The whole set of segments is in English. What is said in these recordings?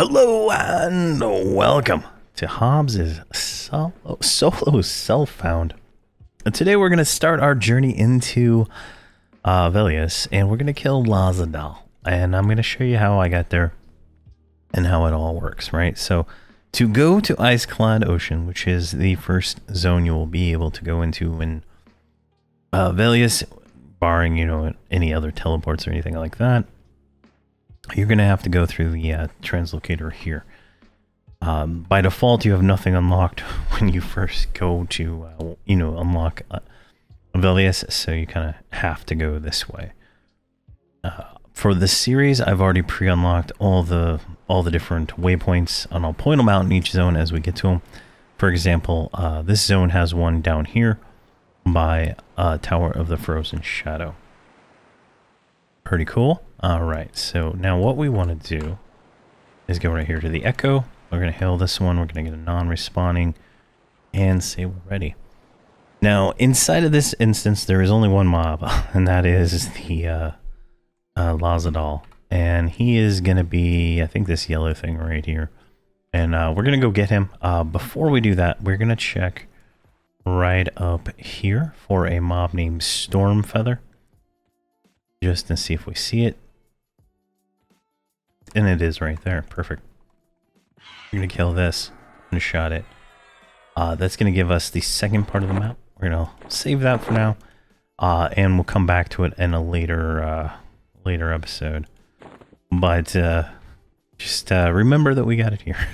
Hello and welcome to Hobz's solo self-found. And today we're going to start our journey into Velius, and we're going to kill Lodizal. And I'm going to show you how I got there and how it all works, right? So to go to Ice-Clad Ocean, which is the first zone you will be able to go into in Velius, barring, any other teleports or anything like that, you're going to have to go through the translocator here. By default, you have nothing unlocked when you first go to, unlock Velius, so you kind of have to go this way. For this series, I've already pre-unlocked all the different waypoints, and I'll point them out in each zone as we get to them. For example, this zone has one down here by Tower of the Frozen Shadow. Pretty cool. All right, so now what we want to do is go right here to the Echo. We're going to hail this one. We're going to get a non-respawning and say we're ready. Now, inside of this instance, there is only one mob, and that is the Lodizal. And he is going to be, I think, this yellow thing right here. And we're going to go get him. Before we do that, we're going to check right up here for a mob named Stormfeather, just to see if we see it. And it is right there. Perfect. We're going to kill this and shot it. That's going to give us the second part of the map. We're going to save that for now. And we'll come back to it in a later episode. But just remember that we got it here.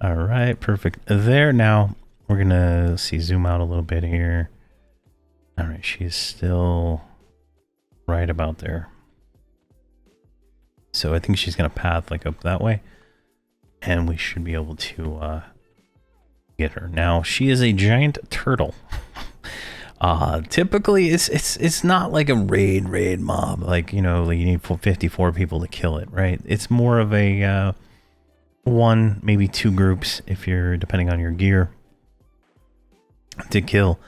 All right, perfect. There now, we're going to zoom out a little bit here. All right, she's still right about there. So I think she's going to path like up that way. And we should be able to get her. Now, she is a giant turtle. Typically, it's not like a raid mob. Like, you need 54 people to kill it, right? It's more of a one, maybe two groups, if you're, depending on your gear, to kill.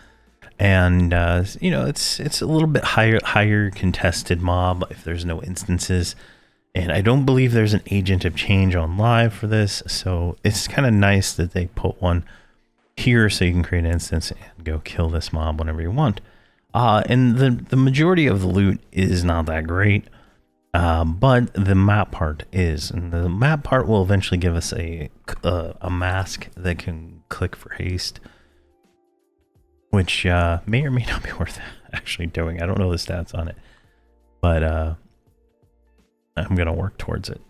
And, it's a little bit higher contested mob if there's no instances. And I don't believe there's an Agent of Change on live for this, so it's kind of nice that they put one here so you can create an instance and go kill this mob whenever you want. And the majority of the loot is not that great, but the map part is. And the map part will eventually give us a mask that can click for haste, which may or may not be worth actually doing. I don't know the stats on it, but I'm going to work towards it.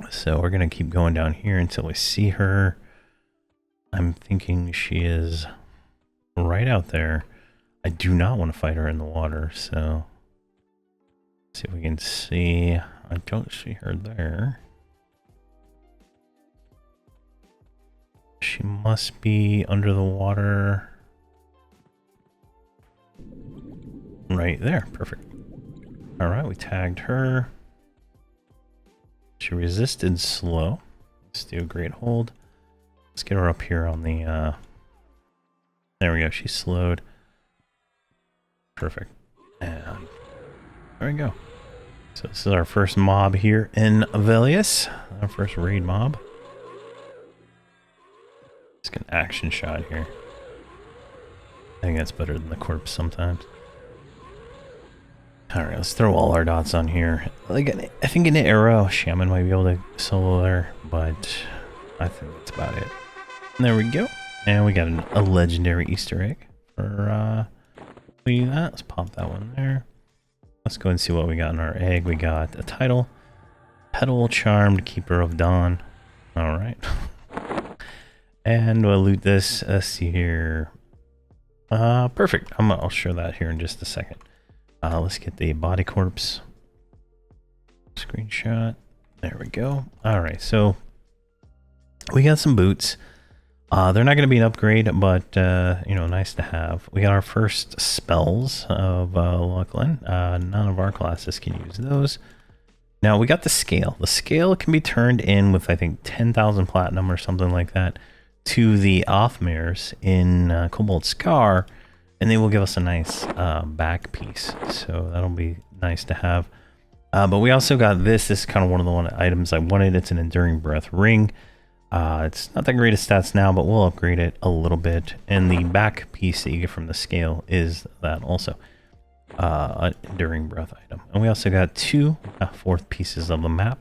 So we're going to keep going down here until we see her. I'm thinking she is right out there. I do not want to fight her in the water, so let's see if we can see. I don't see her there. She must be under the water. Right there. Perfect. All right, we tagged her. She resisted slow. Let's do a great hold. Let's get her up here on the, there we go. She's slowed. Perfect. And there we go. So this is our first mob here in Velius. Our first raid mob. Let's get an action shot here. I think that's better than the corpse sometimes. Alright, let's throw all our dots on here. Like, I think an arrow shaman might be able to solo there, but I think that's about it. And there we go. And we got a legendary Easter egg for doing that. Let's pop that one there. Let's go and see what we got in our egg. We got a title. Petal Charmed Keeper of Dawn. Alright. And we'll loot this. Let's see here. Perfect. I'll show that here in just a second. Let's get the body corpse screenshot. There we go. All right, so we got some boots. They're not going to be an upgrade, but nice to have. We got our first spells of Lachlan. None of our classes can use those. Now we got the scale. The scale can be turned in with, I think, 10,000 platinum or something like that to the Othmares in Cobalt Scar. And they will give us a nice back piece. So that'll be nice to have. But we also got this. This is kind of one of the items I wanted. It's an Enduring Breath ring. It's not the greatest stats now, but we'll upgrade it a little bit. And the back piece that you get from the scale is that also. An Enduring Breath item. And we also got two fourth pieces of the map.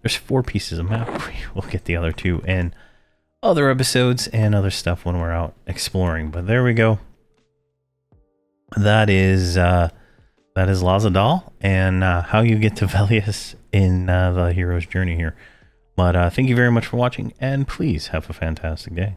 There's 4 pieces of map. We'll get the other 2 in other episodes and other stuff when we're out exploring. But there we go. That is Lodizal and how you get to Velius in the hero's journey here. But thank you very much for watching, and please have a fantastic day.